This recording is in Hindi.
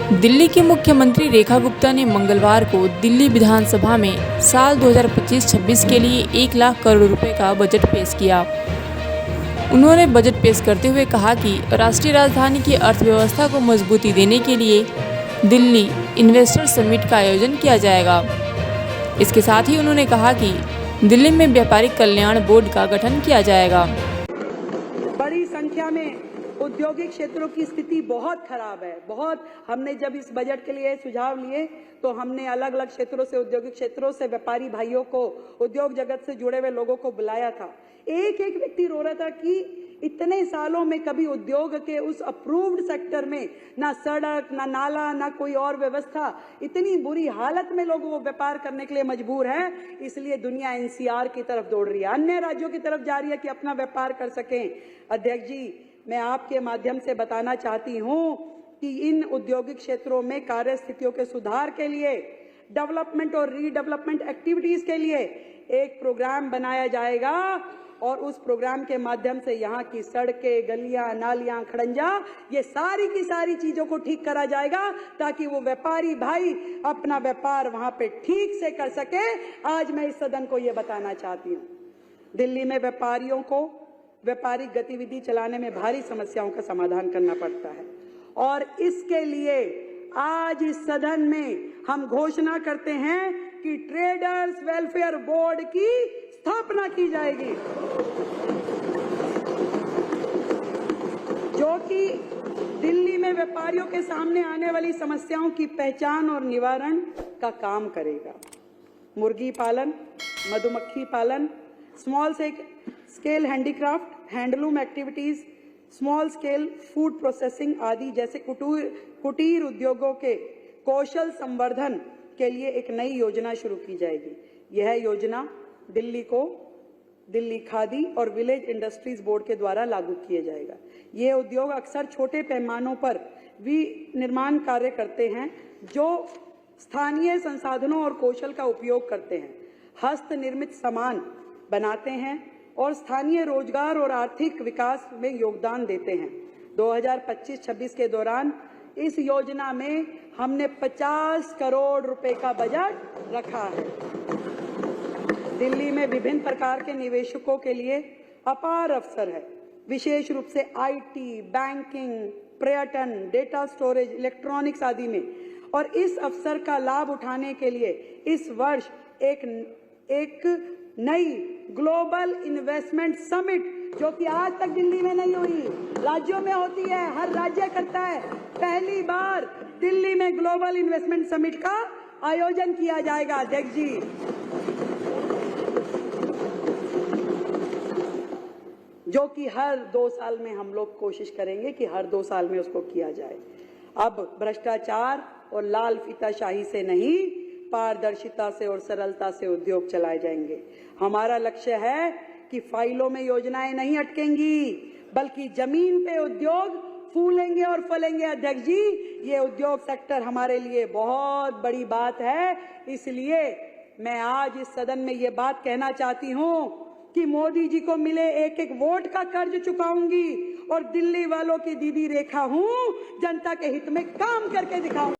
दिल्ली की मुख्यमंत्री रेखा गुप्ता ने मंगलवार को दिल्ली विधानसभा में साल 2025-26 के लिए 1 लाख करोड़ रुपए का बजट पेश किया। उन्होंने बजट पेश करते हुए कहा कि राष्ट्रीय राजधानी की अर्थव्यवस्था को मजबूती देने के लिए दिल्ली इन्वेस्टर समिट का आयोजन किया जाएगा। इसके साथ ही उन्होंने कहा कि दिल्ली में व्यापारिक कल्याण बोर्ड का गठन किया जाएगा। बड़ी संख्या में औद्योगिक क्षेत्रों की स्थिति बहुत खराब है। हमने जब इस बजट के लिए सुझाव लिए तो हमने अलग अलग क्षेत्रों से, औद्योगिक क्षेत्रों से व्यापारी भाइयों को, उद्योग जगत से जुड़े हुए लोगों को बुलाया था। एक एक व्यक्ति रो रहा था कि इतने सालों में कभी उद्योग के उस अप्रूव्ड सेक्टर में ना सड़क, ना नाला, ना कोई और व्यवस्था, इतनी बुरी हालत में लोगों को व्यापार करने के लिए मजबूर है। इसलिए दुनिया एनसीआर की तरफ दौड़ रही है, अन्य राज्यों की तरफ जा रही है कि अपना व्यापार कर सकें। अध्यक्ष जी, मैं आपके माध्यम से बताना चाहती हूं कि इन औद्योगिक क्षेत्रों में कार्य स्थितियों के सुधार के लिए, डेवलपमेंट और रीडेवलपमेंट एक्टिविटीज के लिए एक प्रोग्राम बनाया जाएगा और उस प्रोग्राम के माध्यम से यहाँ की सड़कें, गलियां, नालियां, खड़ंजा, ये सारी की सारी चीजों को ठीक करा जाएगा ताकि वो व्यापारी भाई अपना व्यापार वहां पे ठीक से कर सके। आज मैं इस सदन को ये बताना चाहती हूँ, दिल्ली में व्यापारियों को व्यापारिक गतिविधि चलाने में भारी समस्याओं का समाधान करना पड़ता है और इसके लिए आज इस सदन में हम घोषणा करते हैं कि ट्रेडर्स वेलफेयर बोर्ड की स्थापना की जाएगी, जो कि दिल्ली में व्यापारियों के सामने आने वाली समस्याओं की पहचान और निवारण का काम करेगा। मुर्गी पालन, मधुमक्खी पालन, small scale handicraft, handloom activities, small scale food processing आदि जैसे कुटीर उद्योगों के कौशल संवर्धन के लिए एक नई योजना शुरू की जाएगी। यह योजना दिल्ली खादी और विलेज इंडस्ट्रीज बोर्ड के द्वारा लागू किया जाएगा। ये उद्योग अक्सर छोटे पैमानों पर विनिर्माण कार्य करते हैं, जो स्थानीय संसाधनों और कौशल का उपयोग करते हैं, हस्त निर्मित सामान बनाते हैं और स्थानीय रोजगार और आर्थिक विकास में योगदान देते हैं। 2025-26 के दौरान इस योजना में हमने 50 करोड़ रुपए का बजट रखा है। दिल्ली में विभिन्न प्रकार के निवेशकों के लिए अपार अवसर है, विशेष रूप से आईटी, बैंकिंग, पर्यटन, डेटा स्टोरेज, इलेक्ट्रॉनिक्स आदि में। और इस अवसर का लाभ उठाने के लिए इस वर्ष एक नई ग्लोबल इन्वेस्टमेंट समिट, जो कि आज तक दिल्ली में नहीं हुई, राज्यों में होती है, हर राज्य करता है, पहली बार दिल्ली में ग्लोबल इन्वेस्टमेंट समिट का आयोजन किया जाएगा। अध्यक्ष जी, जो कि हर 2 साल में हम लोग कोशिश करेंगे कि हर 2 साल में उसको किया जाए। अब भ्रष्टाचार और लाल फीताशाही से नहीं, पारदर्शिता से और सरलता से उद्योग चलाए जाएंगे। हमारा लक्ष्य है कि फाइलों में योजनाएं नहीं अटकेंगी, बल्कि जमीन पे उद्योग फूलेंगे और फलेंगे। अध्यक्ष जी, ये उद्योग सेक्टर हमारे लिए बहुत बड़ी बात है। इसलिए मैं आज इस सदन में ये बात कहना चाहती हूँ कि मोदी जी को मिले एक एक वोट का कर्ज चुकाऊंगी और दिल्ली वालों की दीदी रेखा हूँ, जनता के हित में काम करके दिखाऊंगी।